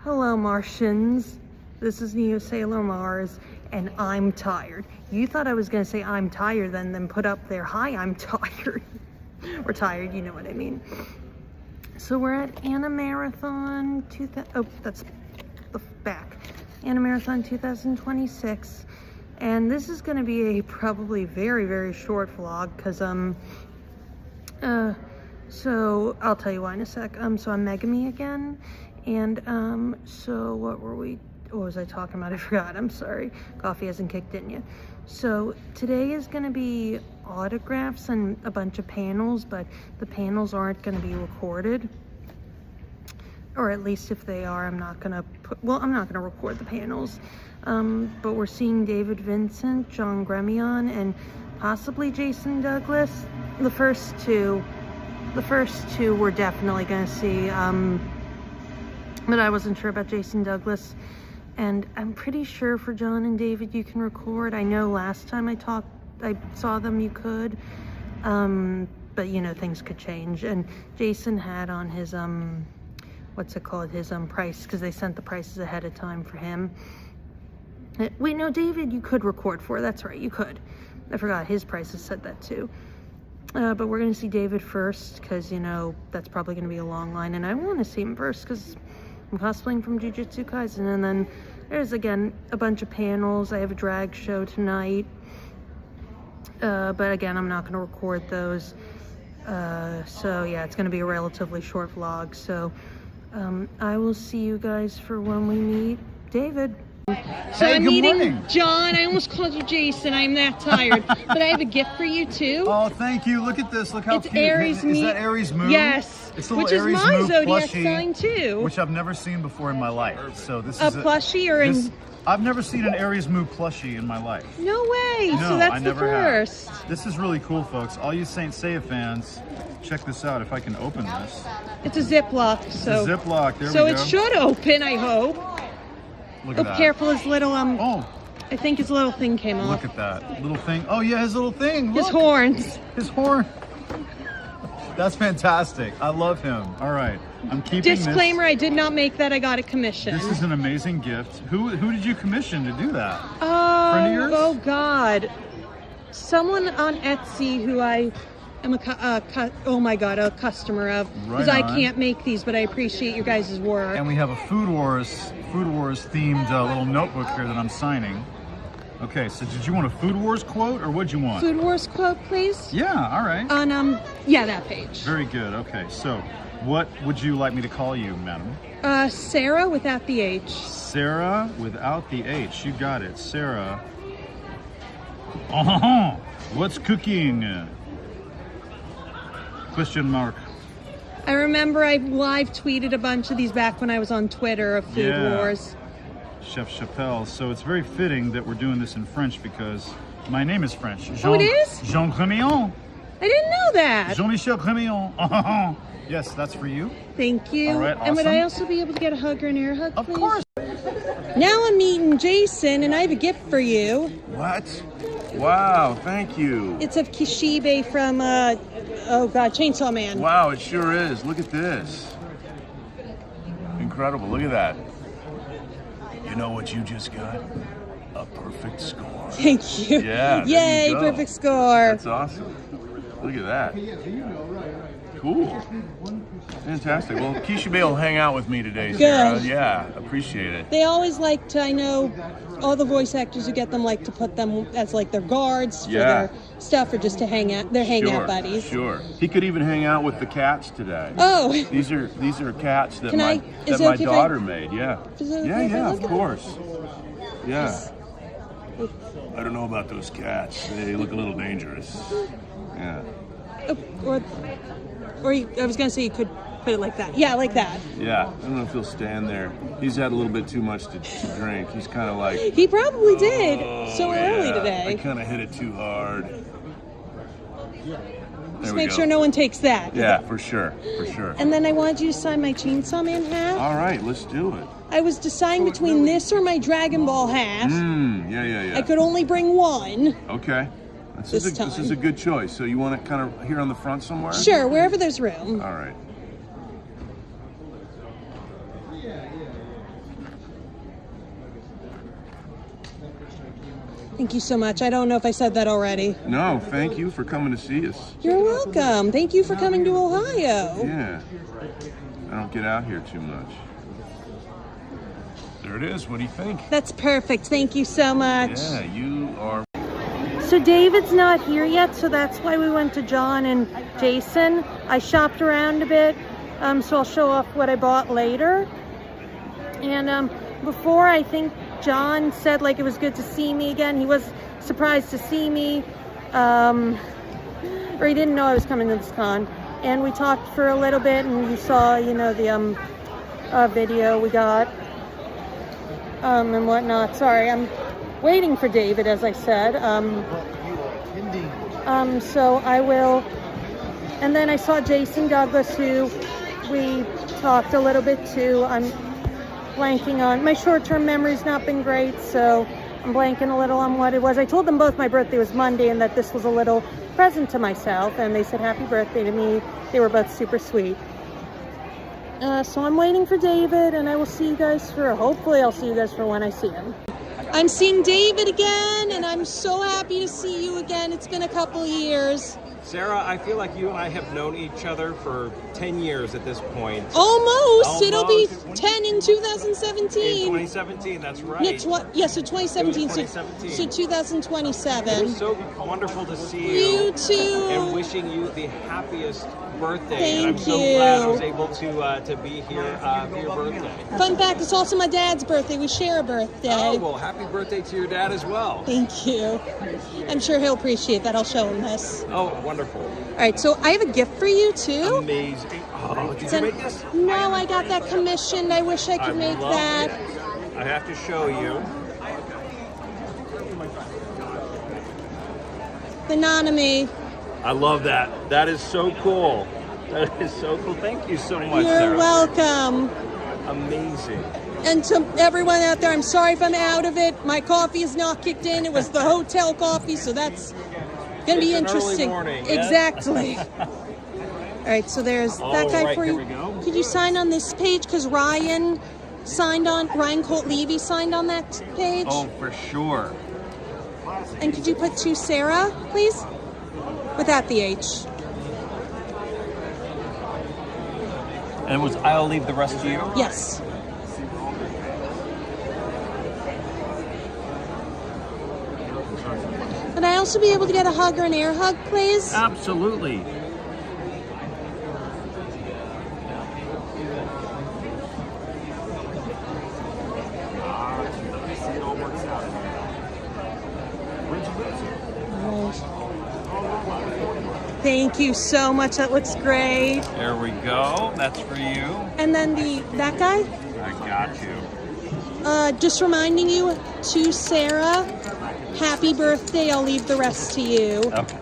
Hello, Martians. This is Neo Sailor Mars, and I'm tired. You thought I was going to say I'm tired, then put up there, hi, I'm tired. We're tired, you know what I mean. So we're at Animarathon 2000. Oh, that's the back. Animarathon 2026, and this is going to be a probably very, very short vlog because so I'll tell you why in a sec. So I'm Megami again. And so what was I talking about? I forgot. I'm sorry. Coffee hasn't kicked in yet. So today is going to be autographs and a bunch of panels, but the panels aren't going to be recorded. Or at least if they are, I'm not going to record the panels. But we're seeing David Vincent, John Gremion, and possibly Jason Douglas. The first two we're definitely going to see. But I wasn't sure about Jason Douglas, and I'm pretty sure for John and David you can record. I know last time I saw them you could, but you know, things could change. And Jason had on his what's it called, his price, because they sent the prices ahead of time for him. Wait, no, David you could record for, that's right, you could. I forgot his prices said that too. But we're gonna see David first because, you know, that's probably gonna be a long line, and I want to see him first because I'm cosplaying from Jujutsu Kaisen. And then there's again a bunch of panels. I have a drag show tonight, but again I'm not going to record those, so yeah, it's going to be a relatively short vlog. So I will see you guys for when we meet David. So hey, I'm good meeting morning. John. I almost called you Jason. I'm that tired. But I have a gift for you too. Oh, thank you. Look at this. Look how it's cute. Aries Is that Aries Moon? Yes. It's a little which is Aries my Moon zodiac plushie, sign too. which I've never seen before in my life. So this a is plushie or in... I've never seen an Aries Moon plushie in my life. No way. No, so that's I the never first. have. This is really cool, folks. All you Saint Seiya fans, check this out. If I can open this. It's a Ziploc. So It's a Ziploc. There we go. So it should open, I hope. Look at that. Careful, his little Oh. I think his little thing came off. Look at that little thing. Oh yeah, his little thing. Look. His horns. His horn. That's fantastic. I love him. All right, I'm keeping Disclaimer: this. I did not make that. I got a commission. This is an amazing gift. Who did you commission to do that? Friend of yours? Oh God, someone on Etsy who I am a customer of, because I can't make these, but I appreciate your guys' work. And we have a Food Wars themed little notebook here that I'm signing. Okay, so did you want a Food Wars quote or what'd you want? Food Wars quote, please. Yeah, all right. On yeah, that page. Very good. Okay, so what would you like me to call you, madam? Sarah without the H. Sarah without the H. You got it, Sarah. What's cooking? Question mark. I remember I live tweeted a bunch of these back when I was on Twitter of Food Wars. Chef Chappelle. So it's very fitting that we're doing this in French because my name is French. Oh, it is? Jean Gremion. I didn't know that. Jean-Michel Gremion. Yes, that's for you. Thank you. All right, awesome. And would I also be able to get a hug or an air hug, please? Of course. Now I'm meeting Jason, and I have a gift for you. What? Wow, thank you. It's of Kishibe from, oh God, Chainsaw Man. Wow, it sure is. Look at this. Incredible. Look at that. You know what you just got? A perfect score. Thank you. Yeah. Yay, you go. perfect score. That's awesome. Look at that. Cool. Fantastic. Well, Kishibe will hang out with me today, Sarah. Good. Yeah, appreciate it. They always like to, I know all the voice actors who get them like to put them as like their guards for their stuff or just to hang out. They're hangout buddies. Sure. He could even hang out with the cats today. Oh. These are cats that Can my daughter made. Yeah. Yeah, of course. Yeah. I don't know about those cats. They look a little dangerous. Yeah. Or I was gonna say you could put it like that. Yeah, like that. Yeah. I don't know if he'll stand there. He's had a little bit too much to drink. He's kind of like. He probably did so early today. I kind of hit it too hard. Just make sure no one takes that. Yeah, for sure, for sure. And then I wanted you to sign my Chainsaw Man hat. All right, let's do it. I was deciding between this or my Dragon Ball hat. Yeah. I could only bring one. Okay. This is a good choice. So you want it kind of here on the front somewhere? Sure, wherever there's room. All right. Thank you so much. I don't know if I said that already. No, thank you for coming to see us. You're welcome. Thank you for coming to Ohio. Yeah. I don't get out here too much. There it is. What do you think? That's perfect. Thank you so much. Yeah, you are. So David's not here yet, so that's why we went to John and Jason. I shopped around a bit, so I'll show off what I bought later. And before, I think John said like it was good to see me again. He was surprised to see me, or he didn't know I was coming to this con. And we talked for a little bit, and you saw, you know, the video we got and whatnot. Sorry, I'm waiting for David, as I said. So I will. And then I saw Jason Douglas, who we talked a little bit to. I'm blanking on, my short-term memory's not been great, so I'm blanking a little on what it was. I told them both my birthday was Monday and that this was a little present to myself, and they said happy birthday to me. They were both super sweet. So I'm waiting for David, and I will see you guys for, hopefully I'll see you guys for when I see him. I'm seeing David again, and I'm so happy to see you again. It's been a couple years. Sarah, I feel like you and I have known each other for 10 years at this point. Almost. It'll be 10 in 2017. In 2017, that's right. Yeah, so 2017. It was 2017. So 2027. It was so wonderful to see you. You too. And wishing you the happiest birthday. Thank and I'm so you. glad I was able to be here for your birthday. Fun fact, it's also my dad's birthday. We share a birthday. Oh, well, happy birthday to your dad as well. Thank you. I'm sure he'll appreciate that. I'll show him this. Oh, wonderful. All right, so I have a gift for you too. Amazing. Oh, did you make this? No, I got that commissioned. I wish I could make love that. it. I have to show you. The Nanami. I love that. That is so cool. That is so cool. Thank you so much, You're Sarah. welcome. Amazing. And to everyone out there, I'm sorry if I'm out of it. My coffee is not kicked in. It was the hotel coffee, so that's going to be interesting. Early morning, yeah? Exactly. All right, so there's that guy right, for here you. we go. Could you sign on this page? Because Ryan Colt Levy signed on that page. Oh, for sure. And could you put to Sarah, please? Without the H. And it was, I'll leave the rest to you? Yes. Would I also be able to get a hug or an air hug, please? Absolutely. Thank you so much. That looks great. There we go. That's for you. And then that guy? I got you. Just reminding you, to Sarah, happy birthday. I'll leave the rest to you. Okay.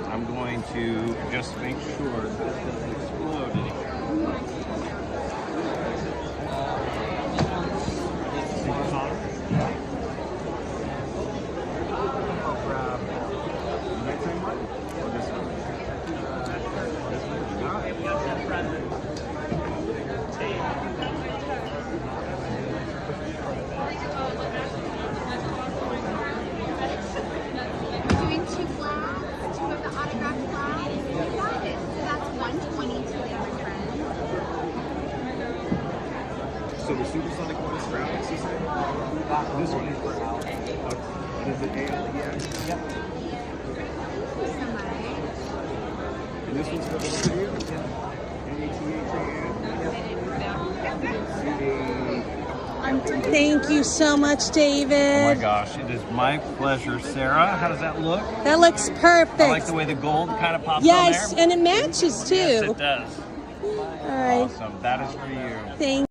I'm going to just make sure that it doesn't explode anywhere. Doing 2 flags, 2 of the autographed flags. You got it. So that's 120 to the other friend. So the supersonic one is for Alex, you said? This one is for Alex. And is it ALEX? Yep. Thank you so much. And this one's for the studio? Thank you so much, David. Oh my gosh, it is my pleasure. Sarah, how does that look? That looks perfect. I like the way the gold kind of pops Yes, on there. and it matches too. Yes, it does. All right. Awesome. That is for you. Thank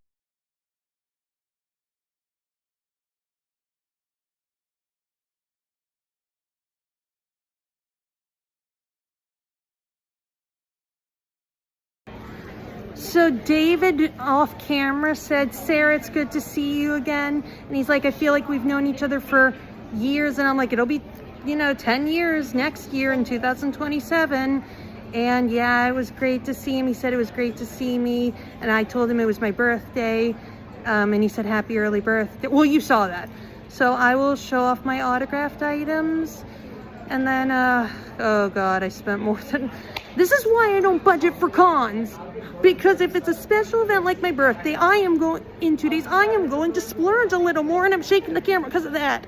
So David off camera said, Sarah, it's good to see you again. And he's like, I feel like we've known each other for years. And I'm like, it'll be, 10 years next year in 2027. And yeah, it was great to see him. He said it was great to see me. And I told him it was my birthday. And he said, happy early birthday. Well, you saw that. So I will show off my autographed items. And then, oh God, I spent more than... This is why I don't budget for cons. Because if it's a special event like my birthday, in 2 days, I am going to splurge a little more, and I'm shaking the camera because of that.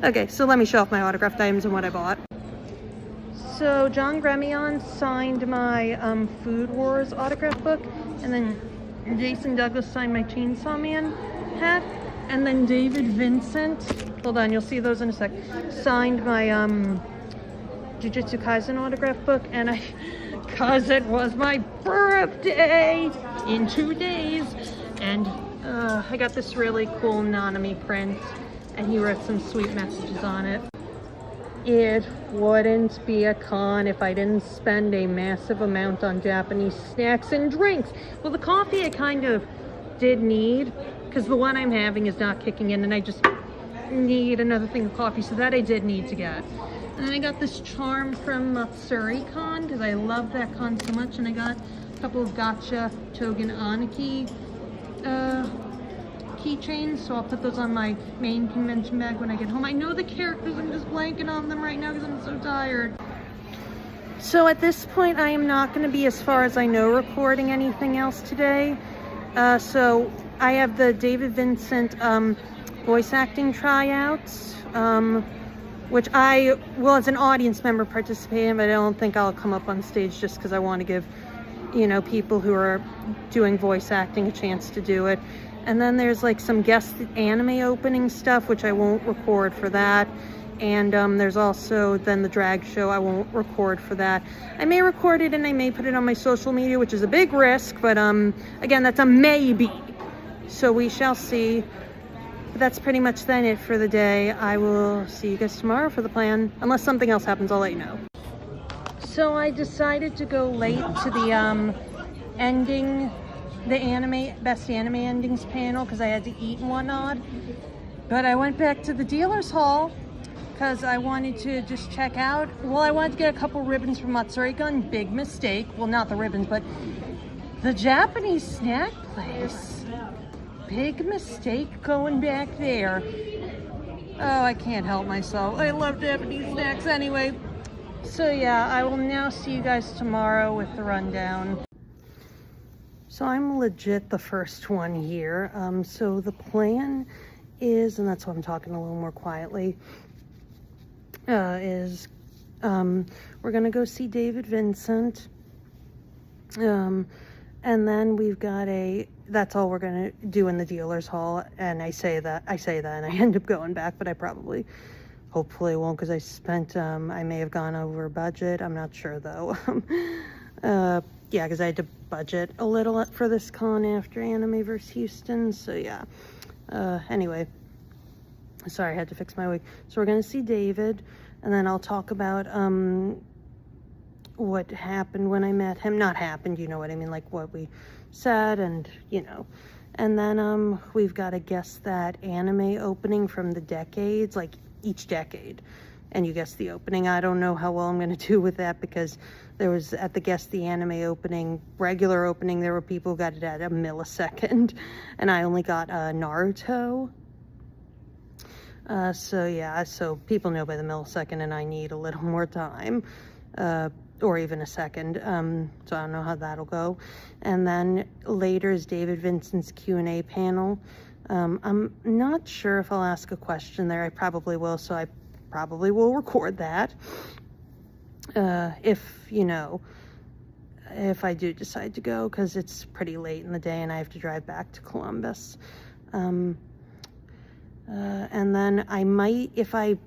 Okay, so let me show off my autographed items and what I bought. So John Gremion signed my Food Wars autograph book, and then Jason Douglas signed my Chainsaw Man hat, and then David Vincent, hold on, you'll see those in a sec, signed my Jujutsu Kaisen autograph book, and cause it was my birthday in 2 days, and I got this really cool Nanami print, and he wrote some sweet messages on it. It wouldn't be a con if I didn't spend a massive amount on Japanese snacks and drinks. Well, the coffee I kind of did need, because the one I'm having is not kicking in, and I just need another thing of coffee, so that I did need to get. And then I got this charm from Matsuri Con, because I love that con so much, and I got a couple of Gacha Togen Aniki keychains, so I'll put those on my main convention bag when I get home. I know the characters, I'm just blanking on them right now because I'm so tired. So at this point, I am not going to be, as far as I know, recording anything else today. So I have the David Vincent voice acting tryouts, which I will, as an audience member, participate in, but I don't think I'll come up on stage just because I want to give, you know, people who are doing voice acting a chance to do it. And then there's like some guest anime opening stuff, which I won't record for that. And there's also then the drag show. I won't record for that. I may record it and I may put it on my social media, which is a big risk, but again, that's a maybe. So we shall see. But that's pretty much then it for the day. I will see you guys tomorrow for the plan. Unless something else happens, I'll let you know. So I decided to go late to the ending, the best anime endings panel, because I had to eat and whatnot. But I went back to the dealer's hall because I wanted to just check out. Well, I wanted to get a couple ribbons from Matsuri-gun. Big mistake. Well, not the ribbons, but the Japanese snack place. Big mistake going back there. Oh, I can't help myself. I love Japanese snacks anyway. So yeah, I will now see you guys tomorrow with the rundown. So I'm legit the first one here. So the plan is, and that's why I'm talking a little more quietly, we're gonna go see David Vincent. And then we've got that's all we're gonna do in the dealer's hall. And I say that and I end up going back, but I hopefully won't, because I spent, I may have gone over budget. I'm not sure though. Yeah, because I had to budget a little for this con after Anime vs. Houston, so yeah. Anyway, sorry, I had to fix my wig. So we're gonna see David, and then I'll talk about what happened when I met him. Not happened, you know what I mean, like what we said, and you know. And then we've got to guess that anime opening from the decades, like each decade. And you guess the opening. I don't know how well I'm going to do with that, because there was, at the Guess the Anime opening, regular opening, there were people who got it at a millisecond, and I only got Naruto. So yeah, so people know by the millisecond, and I need a little more time, or even a second. So I don't know how that'll go. And then later is David Vincent's Q&A panel. I'm not sure if I'll ask a question there. I probably will, so I probably will record that. If, you know, if I do decide to go, because it's pretty late in the day and I have to drive back to Columbus. And then I might, if I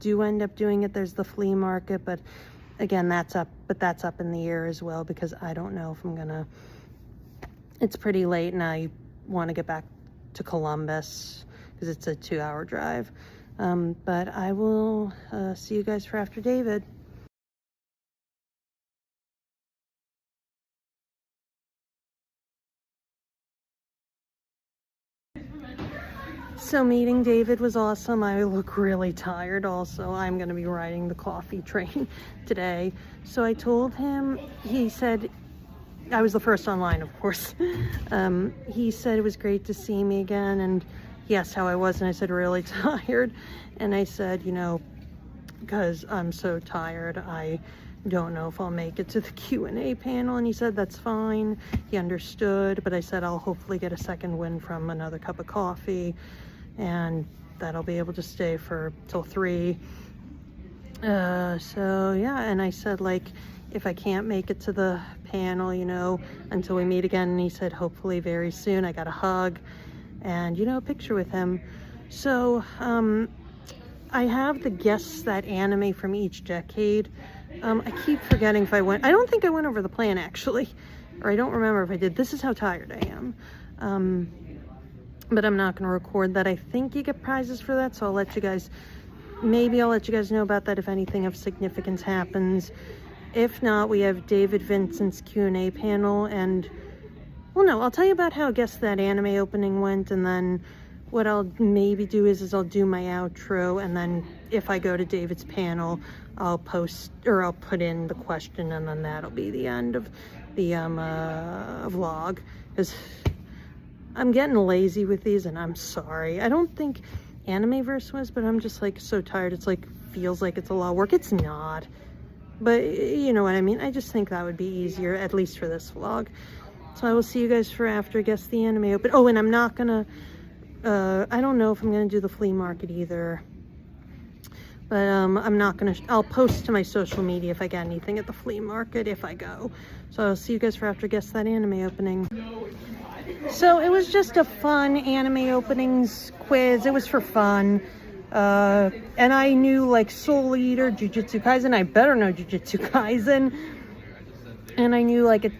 do end up doing it, there's the flea market, but again, that's up in the air as well, because I don't know if I'm gonna, it's pretty late and I want to get back to Columbus because it's a 2-hour drive. But I will see you guys for after David. So meeting David was awesome. I look really tired also. I'm going to be riding the coffee train today. So I told him, he said, I was the first online, of course. He said it was great to see me again, and he asked how I was, and I said really tired. And I said, you know, because I'm so tired, I don't know if I'll make it to the Q&A panel. And he said that's fine. He understood, but I said I'll hopefully get a second win from another cup of coffee, and that I'll be able to stay for till 3. So yeah, and I said, like, if I can't make it to the panel, you know, until we meet again, and he said hopefully very soon. I got a hug and, you know, a picture with him. So I have the Guess That Anime from each decade. I keep forgetting if I went. I don't think I went over the plan, actually, or I don't remember if I did. This is how tired I am. But I'm not going to record that. I think you get prizes for that, so I'll let you guys, maybe I'll let you guys know about that if anything of significance happens. If not, we have David Vincent's Q&A panel, and, well, no, I'll tell you about how Guess That Anime opening went, and then what I'll maybe do is I'll do my outro, and then if I go to David's panel, I'll post, or I'll put in the question, and then that'll be the end of the vlog, because I'm getting lazy with these, and I'm sorry. I don't think Animeverse was, but I'm just, like, so tired. It's, like, feels like it's a lot of work. It's not. But you know what I mean? I just think that would be easier, at least for this vlog. So I will see you guys for after Guess the Anime Open. Oh, and I'm not gonna, I don't know if I'm gonna do the flea market either. But I'm not gonna, I'll post to my social media if I get anything at the flea market if I go. So I'll see you guys for after Guess That Anime Opening. So it was just a fun anime openings quiz. It was for fun. And I knew, like, Soul Eater, Jujutsu Kaisen. I better know Jujutsu Kaisen. And I knew, like,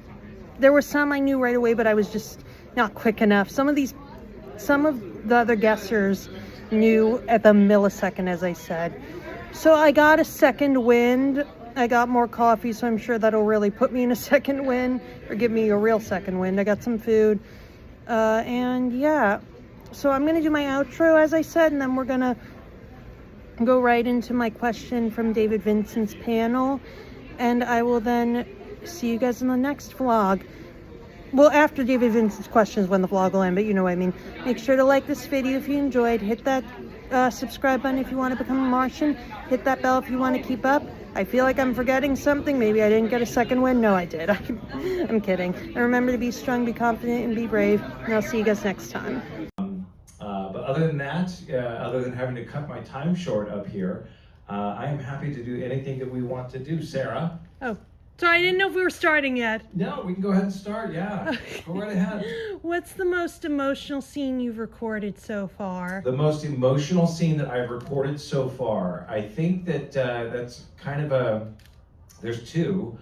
there were some I knew right away, but I was just not quick enough. Some of the other guessers knew at the millisecond, as I said. So I got a second wind. I got more coffee, so I'm sure that'll really put me in a second wind, or give me a real second wind. I got some food. And yeah, so I'm gonna do my outro, as I said, and then we're gonna go right into my question from David Vincent's panel, and I will then see you guys in the next vlog. Well, after David Vincent's questions, when the vlog will end, but you know what I mean. Make sure to like this video if you enjoyed. Hit that subscribe button if you want to become a Martian. Hit that bell if you want to keep up. I feel like I'm forgetting something. Maybe I didn't get a second win. No, I did. I'm kidding. And remember to be strong, be confident, and be brave. And I'll see you guys next time. But other than that, other than having to cut my time short up here, I am happy to do anything that we want to do. Sarah? Oh, sorry, I didn't know if we were starting yet. No, we can go ahead and start, yeah. Go right ahead. What's the most emotional scene you've recorded so far? The most emotional scene that I've recorded so far, I think that that's kind of there's two.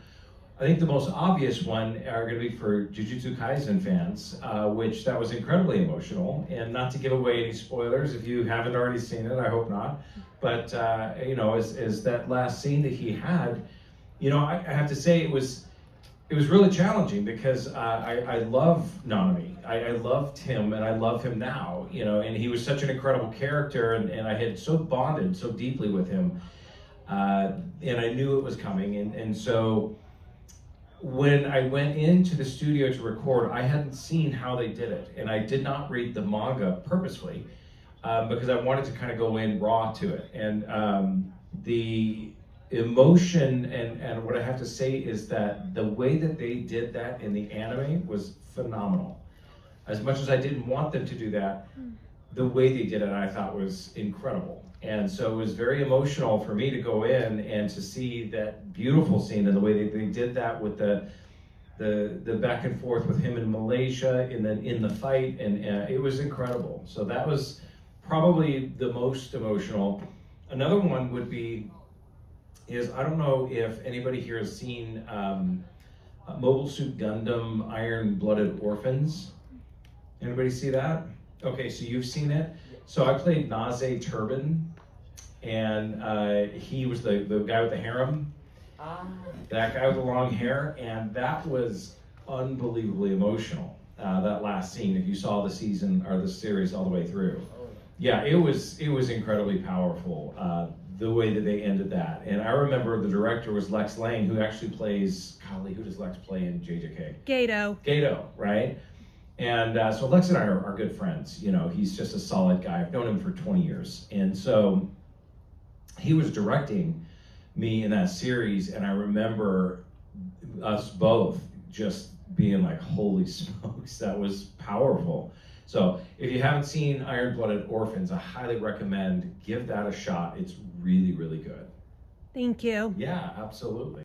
I think the most obvious one are going to be for Jujutsu Kaisen fans, which that was incredibly emotional. And not to give away any spoilers, if you haven't already seen it, I hope not. But, you know, as that last scene that he had, you know, I have to say it was really challenging because I love Nanami. I loved him, and I love him now, you know, and he was such an incredible character, and I had so bonded so deeply with him, and I knew it was coming, and so when I went into the studio to record, I hadn't seen how they did it, and I did not read the manga purposefully because I wanted to kind of go in raw to it, and the emotion and what I have to say is that the way that they did that in the anime was phenomenal. As much as I didn't want them to do that, the way they did it I thought was incredible. And so it was very emotional for me to go in and to see that beautiful scene and the way they did that with the back and forth with him in Malaysia and then in the fight, and it was incredible. So that was probably the most emotional. Another one would be I don't know if anybody here has seen Mobile Suit Gundam Iron Blooded Orphans. Anybody see that? Okay, so you've seen it. So I played Naze Turbin, and he was the guy with the harem. That guy with the long hair, and that was unbelievably emotional. That last scene, if you saw the season or the series all the way through. Yeah, it was incredibly powerful. the way that they ended that. And I remember the director was Lex Lang, who actually plays, golly, who does Lex play in JJK? Gato, right? And so Lex and I are good friends. You know, he's just a solid guy. I've known him for 20 years. And so he was directing me in that series, and I remember us both just being like, holy smokes, that was powerful. So if you haven't seen Iron-Blooded Orphans, I highly recommend give that a shot. It's really, really good. Thank you. Yeah, absolutely.